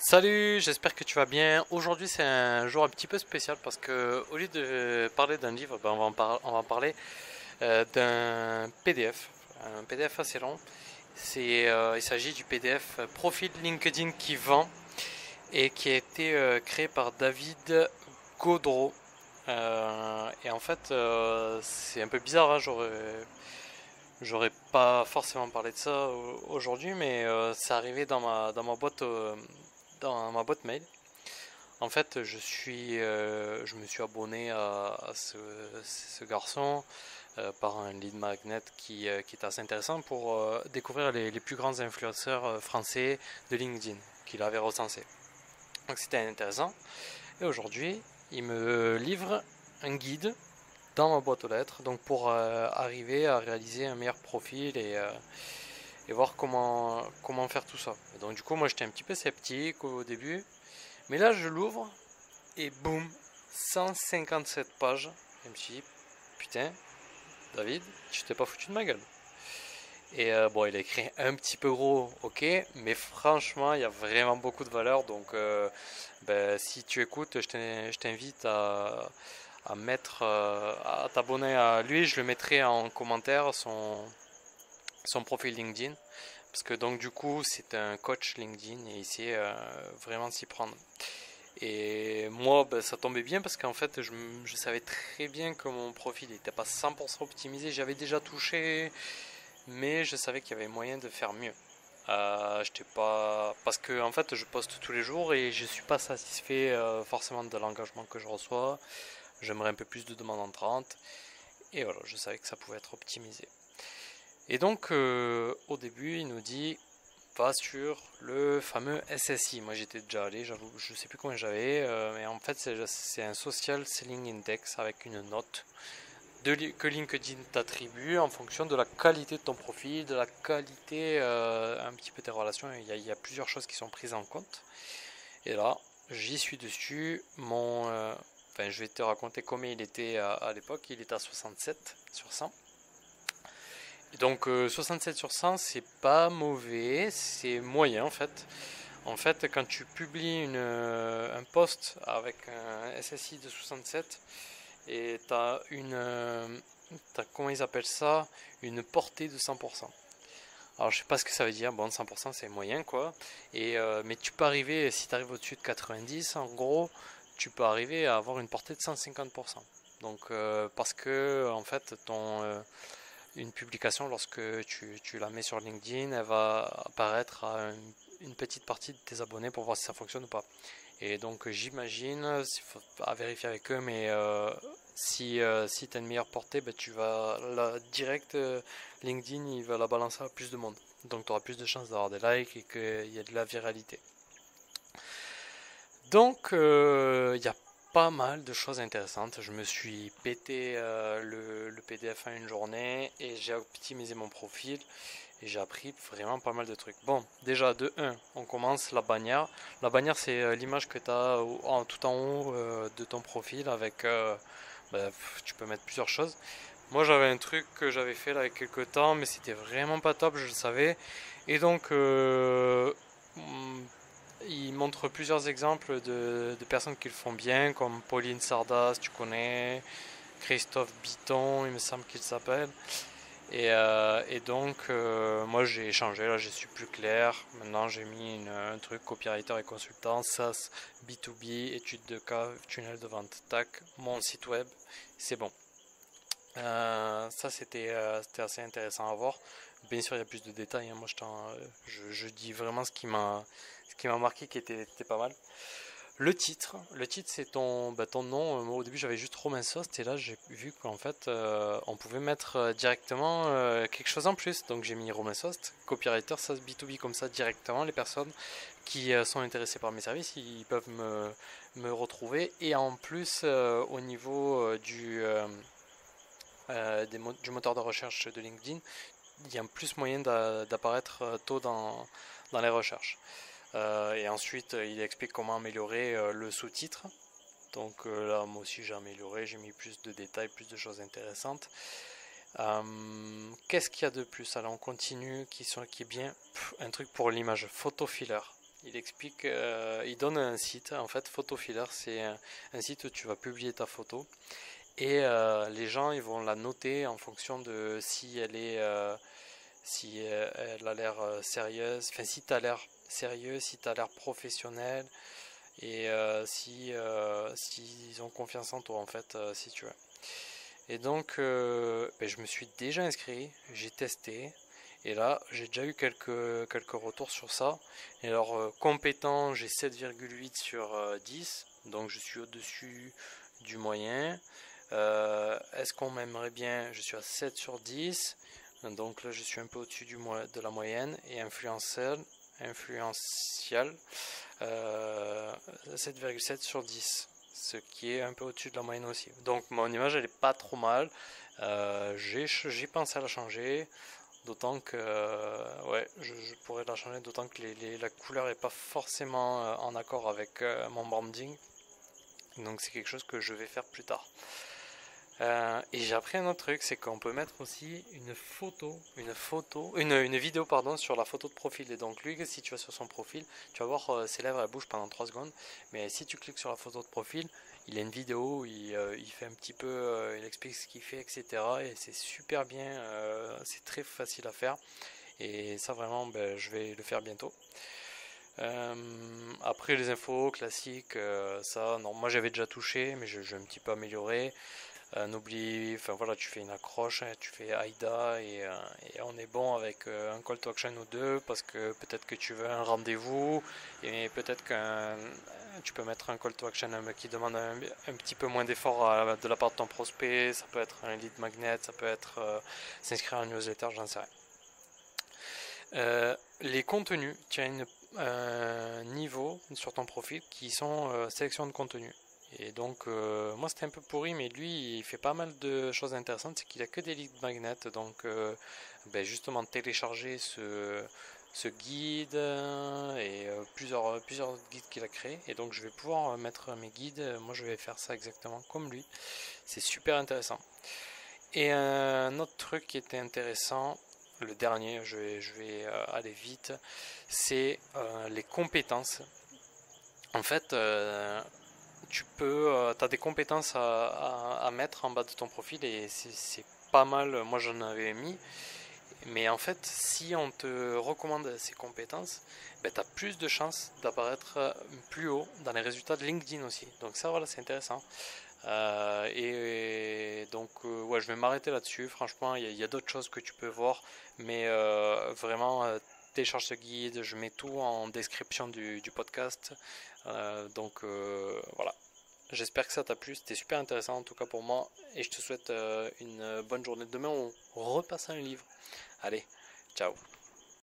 Salut, j'espère que tu vas bien. Aujourd'hui, c'est un jour un petit peu spécial parce que au lieu de parler d'un livre, ben, on va en parler d'un PDF, un PDF assez long. Il s'agit du PDF Profil LinkedIn qui vend et qui a été créé par David Gaudreau. Et en fait, c'est un peu bizarre, hein, j'aurais pas forcément parlé de ça aujourd'hui, mais c'est arrivé dans ma boîte, dans ma boîte mail. En fait, je me suis abonné à ce garçon par un lead magnet qui est assez intéressant pour découvrir les plus grands influenceurs français de LinkedIn qu'il avait recensé. Donc c'était intéressant. Et aujourd'hui, il me livre un guide dans ma boîte aux lettres, donc pour arriver à réaliser un meilleur profil et voir comment faire tout ça. Et donc du coup, moi j'étais un petit peu sceptique au début, mais là je l'ouvre et boum, 157 pages. Je me suis dit, putain, David, tu t'es pas foutu de ma gueule. Et bon, il a écrit un petit peu gros, ok, mais franchement, il y a vraiment beaucoup de valeur. Donc, ben, si tu écoutes, je t'invite à mettre, à t'abonner à lui. Je le mettrai en commentaire son profil LinkedIn. Parce que donc du coup, c'est un coach LinkedIn et il sait vraiment s'y prendre. Et moi, ben, ça tombait bien parce qu'en fait, je savais très bien que mon profil n'était pas 100% optimisé. J'avais déjà touché, mais je savais qu'il y avait moyen de faire mieux. J'étais pas parce que en fait, je poste tous les jours et je suis pas satisfait forcément de l'engagement que je reçois. J'aimerais un peu plus de demandes entrantes et voilà, je savais que ça pouvait être optimisé. Et donc, au début, il nous dit va sur le fameux SSI. Moi j'étais déjà allé, j'avoue, je sais plus combien j'avais, mais en fait c'est un Social Selling Index avec une note que LinkedIn t'attribue en fonction de la qualité de ton profil, de la qualité un petit peu des relations. Il y a plusieurs choses qui sont prises en compte. Et là, j'y suis dessus. Enfin, je vais te raconter combien il était à l'époque. Il était à 67 sur 100. Et donc 67 sur 100, c'est pas mauvais, c'est moyen en fait. En fait, quand tu publies un post avec un SSI de 67 et comment ils appellent ça, une portée de 100%. Alors je sais pas ce que ça veut dire, bon 100% c'est moyen quoi. Mais tu peux arriver, si tu arrives au-dessus de 90 en gros, tu peux arriver à avoir une portée de 150%. Donc parce que en fait une publication, lorsque tu la mets sur LinkedIn, elle va apparaître à une petite partie de tes abonnés pour voir si ça fonctionne ou pas. Et donc j'imagine, il faut à vérifier avec eux, mais si tu as une meilleure portée, ben, tu vas direct, LinkedIn, il va la balancer à plus de monde. Donc tu auras plus de chances d'avoir des likes et qu'il y a de la viralité. Donc il y a pas mal de choses intéressantes. Je me suis pété le PDF en une journée et j'ai optimisé mon profil et j'ai appris vraiment pas mal de trucs. Bon, déjà de un, on commence la bannière. La bannière, c'est l'image que tu as tout en haut de ton profil avec bah, tu peux mettre plusieurs choses. Moi, j'avais un truc que j'avais fait là il y a quelques temps, mais c'était vraiment pas top, je le savais. Et donc, il montre plusieurs exemples de personnes qui le font bien, comme Pauline Sardas, tu connais, Christophe Biton, il me semble qu'il s'appelle. Et donc, moi j'ai changé, là je suis plus clair. Maintenant j'ai mis un truc copywriter et consultant, SaaS, B2B, études de cas, tunnel de vente, tac, mon site web, c'est bon. Ça c'était assez intéressant à voir. Bien sûr il y a plus de détails, hein. Moi je dis vraiment ce qui m'a marqué qui était pas mal. Le titre c'est ton nom. Moi, au début j'avais juste Romain Sost et là j'ai vu qu'en fait on pouvait mettre directement quelque chose en plus. Donc j'ai mis Romain Sost, copywriter, SaaS B2B comme ça directement. Les personnes qui sont intéressées par mes services, ils peuvent me retrouver. Et en plus au niveau du moteur de recherche de LinkedIn, il y a plus moyen d'apparaître tôt dans les recherches. Et ensuite, il explique comment améliorer le sous-titre. Donc là, moi aussi, j'ai amélioré, j'ai mis plus de détails, plus de choses intéressantes. Qu'est-ce qu'il y a de plus? Alors, on continue, qui est bien. Un truc pour l'image, photo filler. Il explique, il donne un site, en fait, Photofiller, c'est un site où tu vas publier ta photo et les gens ils vont la noter en fonction de si elle est, si elle a l'air sérieuse, enfin si tu as l'air sérieux, si tu as l'air professionnel et s'ils ont confiance en toi en fait, si tu veux. Et donc, ben, je me suis déjà inscrit, j'ai testé. Et là, j'ai déjà eu quelques retours sur ça. Et alors, compétent, j'ai 7,8 sur 10. Donc, je suis au-dessus du moyen. Est-ce qu'on m'aimerait bien? Je suis à 7 sur 10. Donc là, je suis un peu au-dessus de la moyenne. Et influential, 7,7 sur 10. Ce qui est un peu au-dessus de la moyenne aussi. Donc, mon image, elle est pas trop mal. J'ai pensé à la changer. D'autant que ouais, je pourrais la changer, d'autant que la couleur n'est pas forcément en accord avec mon branding. Donc c'est quelque chose que je vais faire plus tard. Et j'ai appris un autre truc, c'est qu'on peut mettre aussi une vidéo pardon, sur la photo de profil. Et donc lui, si tu vas sur son profil, tu vas voir ses lèvres elles bougent pendant 3 secondes. Mais si tu cliques sur la photo de profil, il a une vidéo où il fait un petit peu, il explique ce qu'il fait, etc. Et c'est super bien, c'est très facile à faire. Et ça vraiment, ben, je vais le faire bientôt. Après les infos classiques, ça, non, moi j'avais déjà touché, mais je vais un petit peu améliorer. N'oublie, enfin voilà, tu fais une accroche, hein, tu fais AIDA et on est bon avec un call to action ou deux parce que peut-être que tu veux un rendez-vous et peut-être que tu peux mettre un call to action qui demande un petit peu moins d'effort de la part de ton prospect. Ça peut être un lead magnet, ça peut être s'inscrire à un newsletter, j'en sais rien. Les contenus, tu as un niveau sur ton profil qui sont sélection de contenu. Et donc, moi c'était un peu pourri, mais lui il fait pas mal de choses intéressantes. C'est qu'il a que des lead magnets, donc ben, justement télécharger ce guide et plusieurs guides qu'il a créés. Et donc, je vais pouvoir mettre mes guides. Moi, je vais faire ça exactement comme lui. C'est super intéressant. Et un autre truc qui était intéressant, le dernier, je vais aller vite, c'est les compétences. En fait, tu as des compétences à mettre en bas de ton profil et c'est pas mal. Moi, j'en avais mis. Mais en fait, si on te recommande ces compétences, ben, tu as plus de chances d'apparaître plus haut dans les résultats de LinkedIn aussi. Donc ça, voilà, c'est intéressant. Et donc, ouais, je vais m'arrêter là-dessus. Franchement, il y a d'autres choses que tu peux voir, mais vraiment, télécharge ce guide. Je mets tout en description du podcast. Donc, voilà. J'espère que ça t'a plu. C'était super intéressant en tout cas pour moi. Et je te souhaite une bonne journée. Demain, on repasse un livre. Allez, ciao.